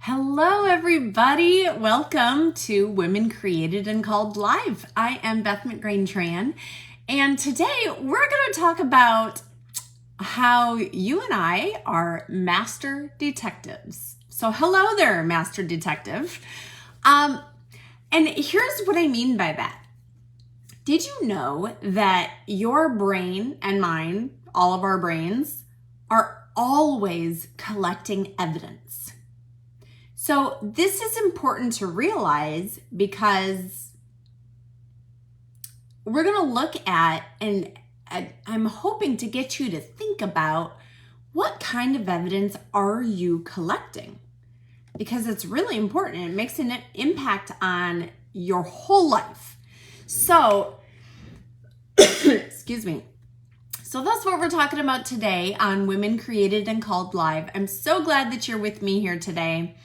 Hello, everybody. Welcome to Women Created and Called Live. I am Beth McGrain-Tran, and today we're going to talk about how you and I are master detectives. So hello there, master detective. And here's what I mean by that. Did you know that your brain and mine, all of our brains, are always collecting evidence? So this is important to realize because we're going to look at, and I'm hoping to get you to think about, what kind of evidence are you collecting? Because it's really important. It makes an impact on your whole life. So, excuse me. So that's what we're talking about today on Women Created and Called Live. I'm so glad that you're with me here today.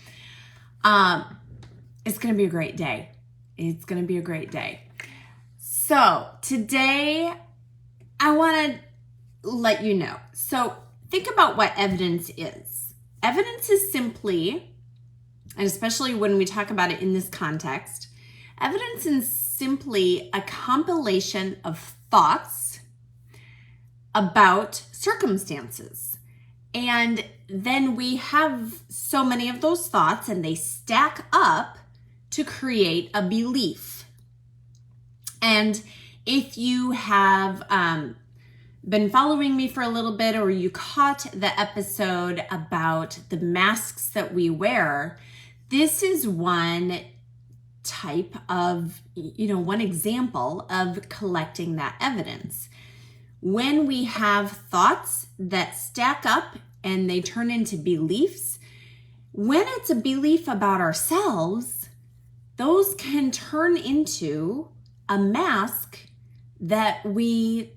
It's going to be a great day. It's going to be a great day. So today I want to let you know. So think about what evidence is. Evidence is simply, and especially when we talk about it in this context, evidence is simply a compilation of thoughts about circumstances. And then we have so many of those thoughts and they stack up to create a belief. And if you have been following me for a little bit, or you caught the episode about the masks that we wear, this is one type of, one example of collecting that evidence. When we have thoughts that stack up and they turn into beliefs, when it's a belief about ourselves, those can turn into a mask that we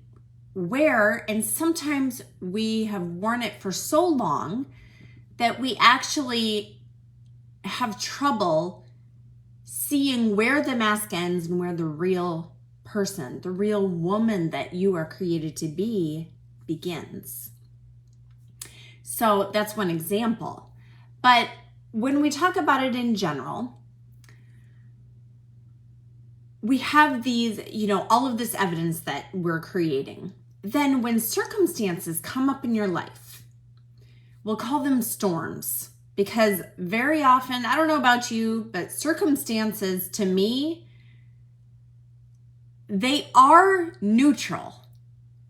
wear, and sometimes we have worn it for so long that we actually have trouble seeing where the mask ends and where the real person, the real woman that you are created to be, begins. So that's one example. But when we talk about it in general, we have these, all of this evidence that we're creating. Then when circumstances come up in your life, we'll call them storms, because very often, I don't know about you, but circumstances to me, they are neutral.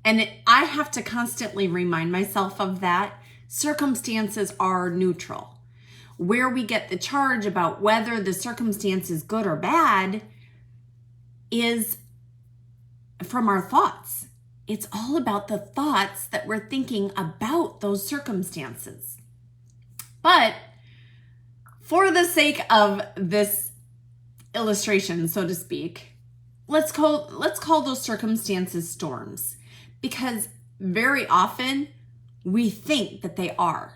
And I have to constantly remind myself of that. Circumstances are neutral. Where we get the charge about whether the circumstance is good or bad is from our thoughts. It's all about the thoughts that we're thinking about those circumstances. But for the sake of this illustration, so to speak, let's call those circumstances storms, because very often we think that they are.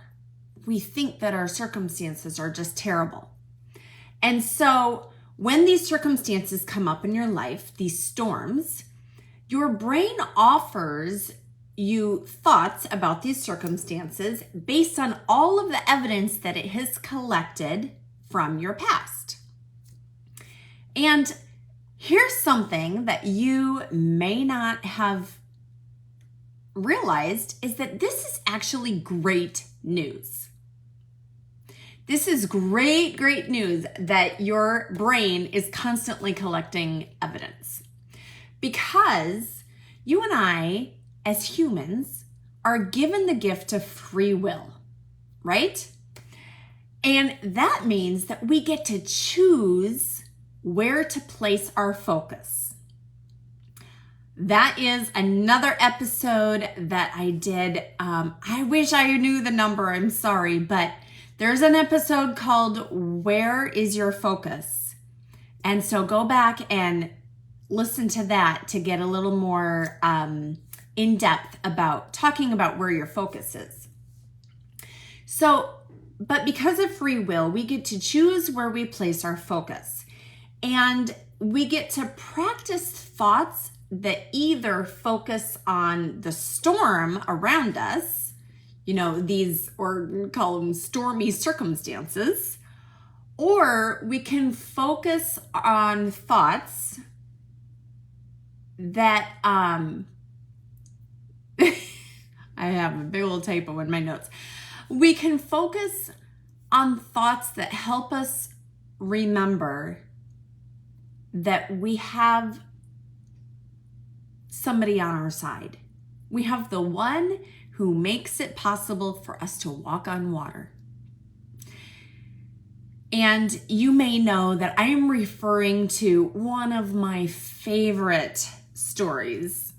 We think that our circumstances are just terrible. And so when these circumstances come up in your life, these storms, your brain offers you thoughts about these circumstances based on all of the evidence that it has collected from your past. And here's something that you may not have realized, is that this is actually great news. This is great news that your brain is constantly collecting evidence, because you and I, as humans, are given the gift of free will, right? And that means that we get to choose where to place our focus. That is another episode that I did. I wish I knew the number, I'm sorry, but there's an episode called Where is Your Focus? And so go back and listen to that to get a little more in depth about talking about where your focus is. So, but because of free will, we get to choose where we place our focus. And we get to practice thoughts that either focus on the storm around us, these, or call them stormy circumstances, Or we can focus on thoughts that, I have a big old typo in my notes. We can focus on thoughts that help us remember that we have somebody on our side. We have the one who makes it possible for us to walk on water. And you may know that I am referring to one of my favorite stories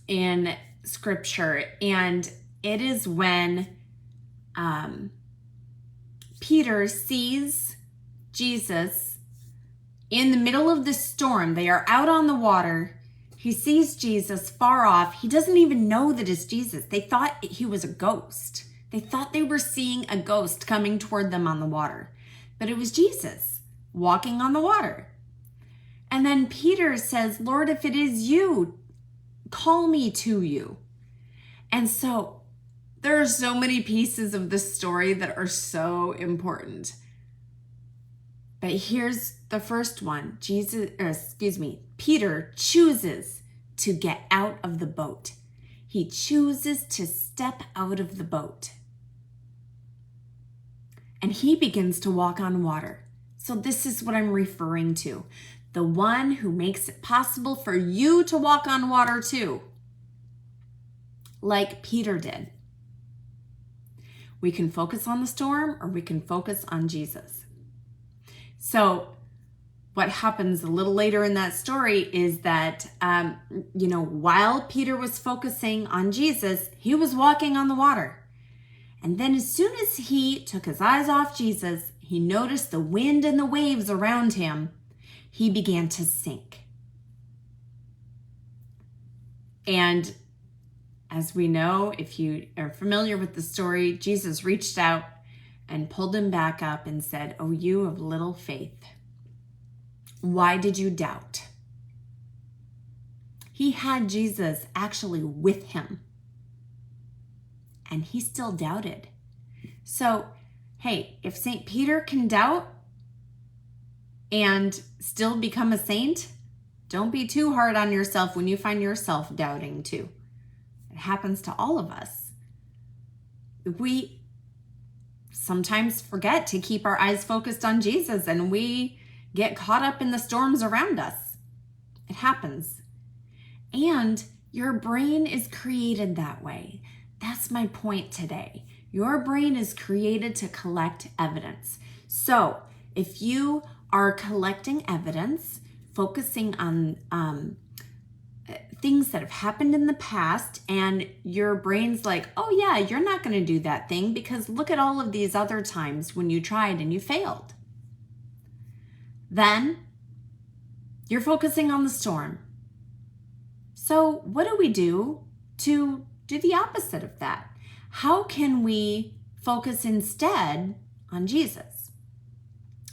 in scripture. And it is when Peter sees Jesus in the middle of the storm. They are out on the water. He sees Jesus far off. He doesn't even know that it's Jesus. They thought he was a ghost. They thought they were seeing a ghost coming toward them on the water. But it was Jesus walking on the water. And then Peter says, Lord, if it is you, call me to you. And so there are so many pieces of this story that are so important. But here's the first one. Peter chooses to get out of the boat. He chooses to step out of the boat. And he begins to walk on water. So this is what I'm referring to. The one who makes it possible for you to walk on water too. Like Peter did. We can focus on the storm or we can focus on Jesus. So what happens a little later in that story is that, while Peter was focusing on Jesus, he was walking on the water. And then as soon as he took his eyes off Jesus, he noticed the wind and the waves around him. He began to sink. And as we know, if you are familiar with the story, Jesus reached out and pulled him back up and said, "Oh, you of little faith, why did you doubt?" He had Jesus actually with him, and he still doubted. So, hey, if St. Peter can doubt and still become a saint, don't be too hard on yourself when you find yourself doubting too. It happens to all of us. We sometimes forget to keep our eyes focused on Jesus and we get caught up in the storms around us. It happens. And your brain is created that way. That's my point today. Your brain is created to collect evidence. So if you are collecting evidence, focusing on things that have happened in the past, and your brain's like, oh yeah, you're not going to do that thing because look at all of these other times when you tried and you failed. Then you're focusing on the storm. So what do we do to do the opposite of that? How can we focus instead on Jesus?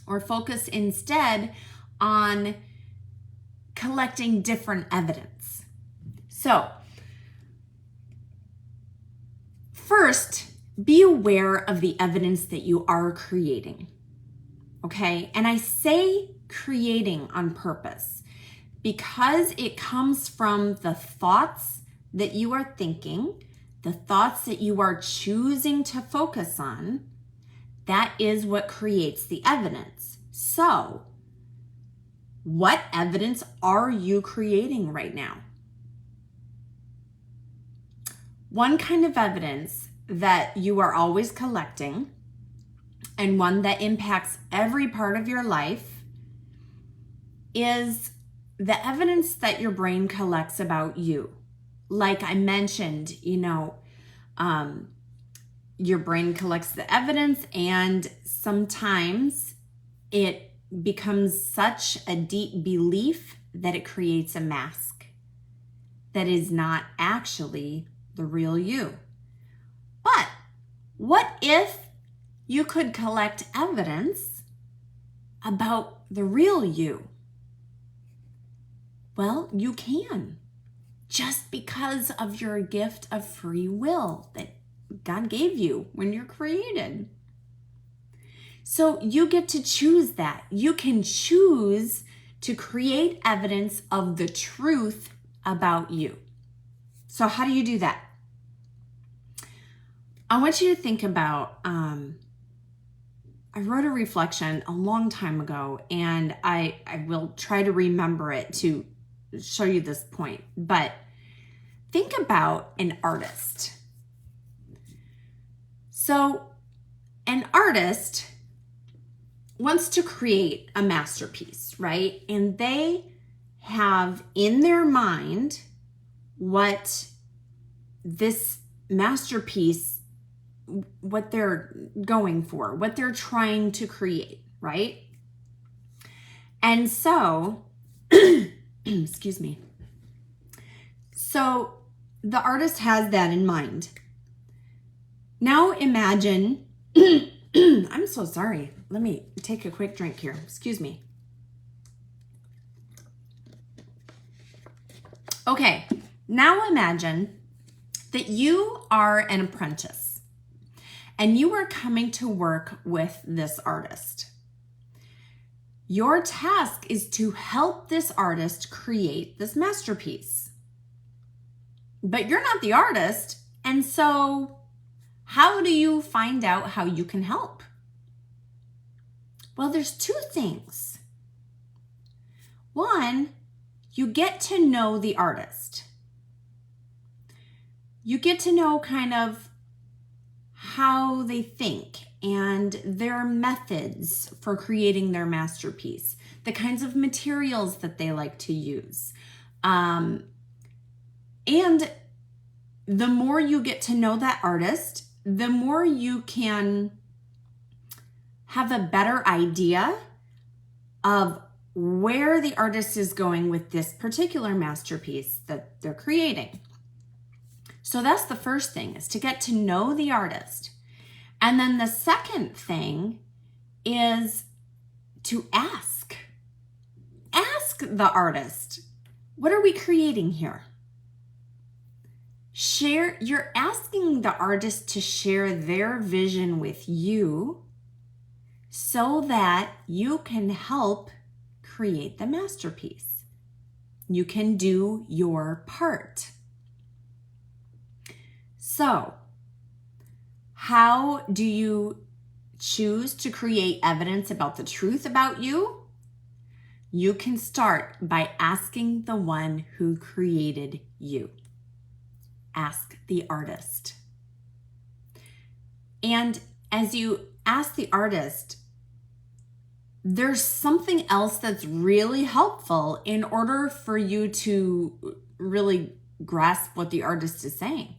Or focus instead on collecting different evidence? So, first, be aware of the evidence that you are creating. Okay? And I say creating on purpose because it comes from the thoughts that you are thinking, the thoughts that you are choosing to focus on. That is what creates the evidence. So, what evidence are you creating right now? One kind of evidence that you are always collecting, and one that impacts every part of your life, is the evidence that your brain collects about you. Like I mentioned, your brain collects the evidence, and sometimes it becomes such a deep belief that it creates a mask that is not actually the real you. But what if you could collect evidence about the real you? Well, you can, just because of your gift of free will that God gave you when you're created. So you get to choose that. You can choose to create evidence of the truth about you. So how do you do that? I want you to think about, I wrote a reflection a long time ago, and I will try to remember it to show you this point. But think about an artist. So an artist wants to create a masterpiece, right? And they have in their mind what this masterpiece, what they're going for, what they're trying to create, right? And so, excuse me. So the artist has that in mind. Now imagine, I'm so sorry. Let me take a quick drink here. Excuse me. Okay, now imagine that you are an apprentice and you are coming to work with this artist. Your task is to help this artist create this masterpiece. But you're not the artist, and so how do you find out how you can help? Well, there's two things. One, you get to know the artist. You get to know kind of how they think and their methods for creating their masterpiece, the kinds of materials that they like to use. And the more you get to know that artist, the more you can have a better idea of where the artist is going with this particular masterpiece that they're creating. So that's the first thing, is to get to know the artist. And then the second thing is to ask. Ask the artist, what are we creating here? You're asking the artist to share their vision with you so that you can help create the masterpiece. You can do your part. So, how do you choose to create evidence about the truth about you? You can start by asking the one who created you. Ask the artist. And as you ask the artist, there's something else that's really helpful in order for you to really grasp what the artist is saying.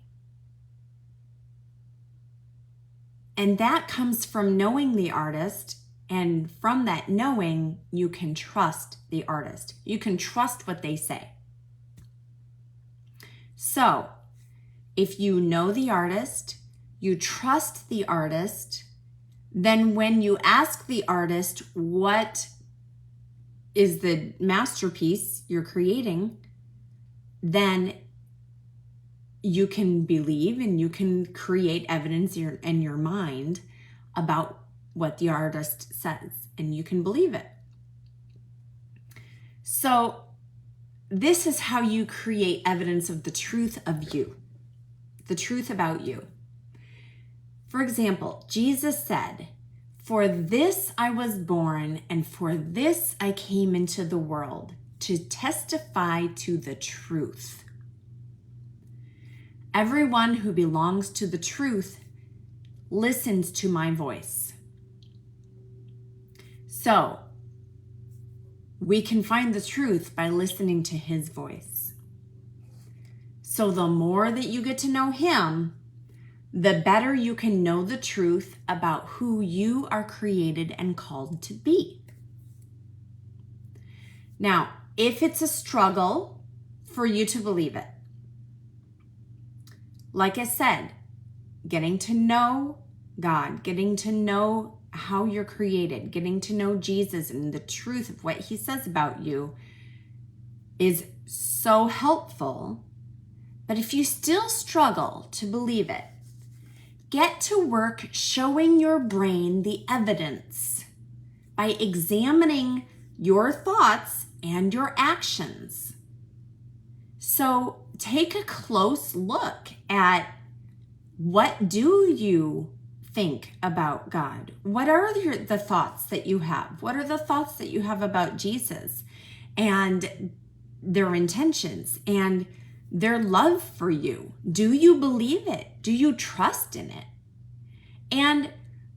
And that comes from knowing the artist, and from that knowing, you can trust the artist. You can trust what they say. So, if you know the artist, you trust the artist, then when you ask the artist what is the masterpiece you're creating, then you can believe and you can create evidence in your mind about what the artist says, and you can believe it. So this is how you create evidence of the truth of you, the truth about you. For example, Jesus said, "For this I was born, and for this I came into the world, to testify to the truth. Everyone who belongs to the truth listens to my voice." So, we can find the truth by listening to his voice. So the more that you get to know him, the better you can know the truth about who you are created and called to be. Now, if it's a struggle for you to believe it, like I said, getting to know God, getting to know how you're created, getting to know Jesus and the truth of what he says about you is so helpful. But if you still struggle to believe it, Get to work showing your brain the evidence by examining your thoughts and your actions. So take a close look at, what do you think about God? What are the thoughts that you have? What are the thoughts that you have about Jesus and their intentions and their love for you? Do you believe it? Do you trust in it? And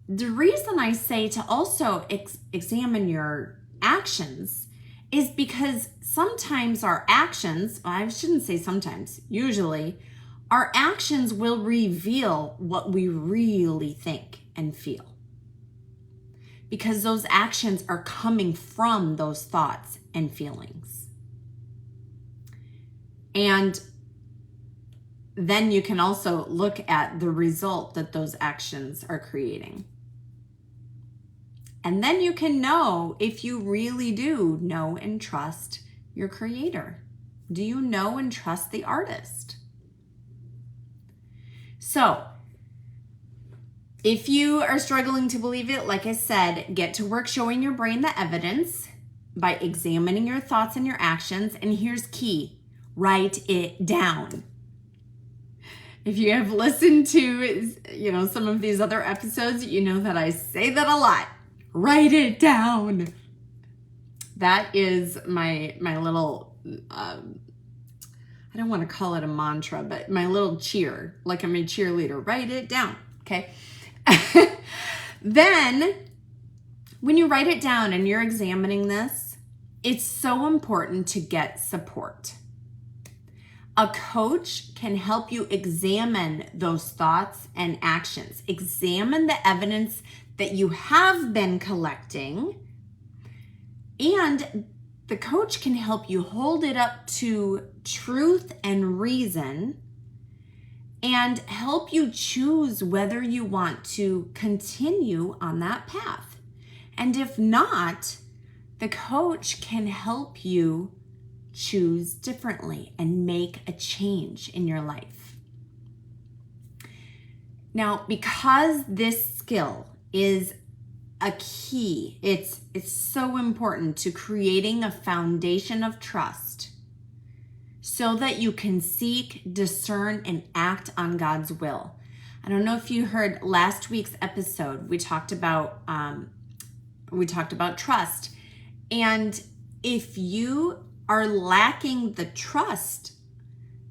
the reason I say to also examine your actions is because sometimes our actions, I shouldn't say sometimes, usually, our actions will reveal what we really think and feel. Because those actions are coming from those thoughts and feelings. And then you can also look at the result that those actions are creating. And then you can know if you really do know and trust your creator. Do you know and trust the artist? So, if you are struggling to believe it, like I said, get to work showing your brain the evidence by examining your thoughts and your actions. And here's key, write it down. If you have listened to, some of these other episodes, you know that I say that a lot. Write it down. That is my little, I don't want to call it a mantra, but my little cheer, like I'm a cheerleader. Write it down, okay? Then, when you write it down and you're examining this, it's so important to get support. A coach can help you examine those thoughts and actions. Examine the evidence that you have been collecting, and the coach can help you hold it up to truth and reason and help you choose whether you want to continue on that path. And if not, the coach can help you choose differently and make a change in your life. Now, because this skill is a key, it's so important to creating a foundation of trust so that you can seek, discern, and act on God's will. I don't know if you heard last week's episode. We talked about trust, and if you are lacking the trust,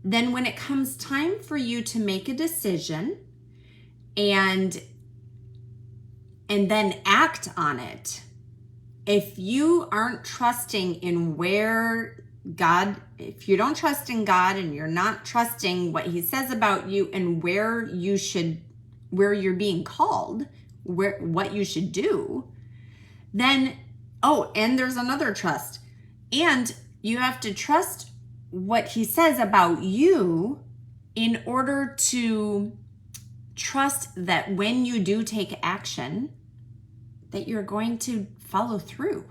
then when it comes time for you to make a decision and then act on it, if you aren't trusting in if you don't trust in God and you're not trusting what he says about you and where you're being called, what you should do, then, and there's another trust. And you have to trust what he says about you in order to trust that when you do take action, that you're going to follow through.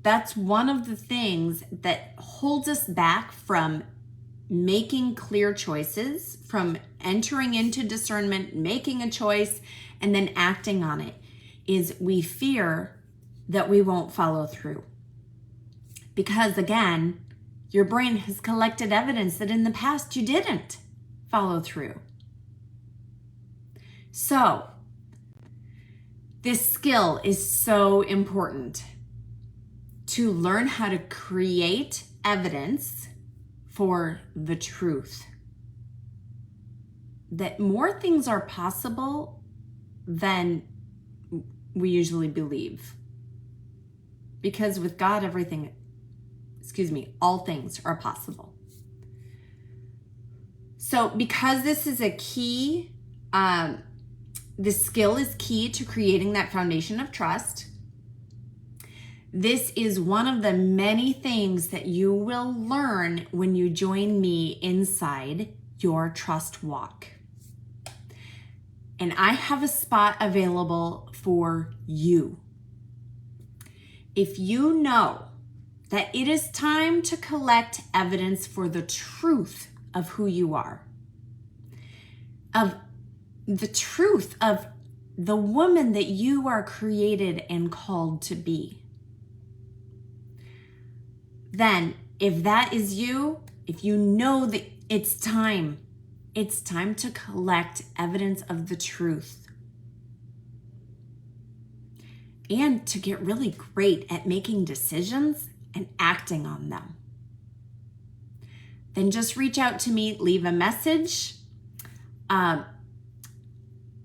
That's one of the things that holds us back from making clear choices, from entering into discernment, making a choice, and then acting on it, is we fear that we won't follow through. Because again, your brain has collected evidence that in the past you didn't follow through. So, this skill is so important to learn how to create evidence for the truth. That more things are possible than we usually believe. Because with God, all things are possible. So because this is a key, this skill is key to creating that foundation of trust. This is one of the many things that you will learn when you join me inside your trust walk. And I have a spot available for you. If you know that it is time to collect evidence for the truth of who you are, of the truth of the woman that you are created and called to be. Then, if that is you, if you know that it's time to collect evidence of the truth and to get really great at making decisions and acting on them. Then just reach out to me, leave a message.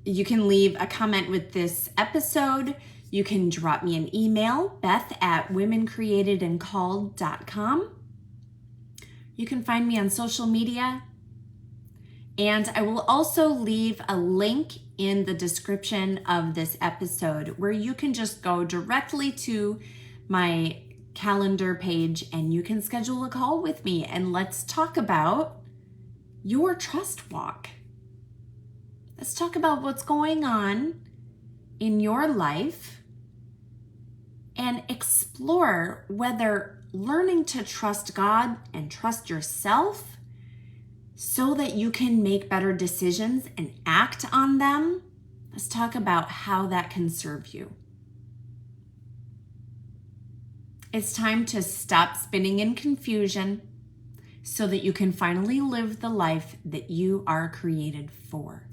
You can leave a comment with this episode. You can drop me an email, beth@womencreatedandcalled.com. You can find me on social media. And I will also leave a link in the description of this episode where you can just go directly to my calendar page and you can schedule a call with me and let's talk about your trust walk. Let's talk about what's going on in your life and explore whether learning to trust God and trust yourself so that you can make better decisions and act on them. Let's talk about how that can serve you. It's time to stop spinning in confusion so that you can finally live the life that you are created for.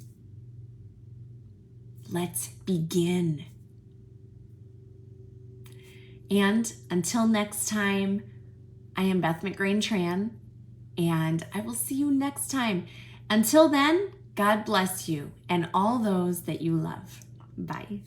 Let's begin. And until next time, I am Beth McGrain-Tran, and I will see you next time. Until then, God bless you and all those that you love. Bye.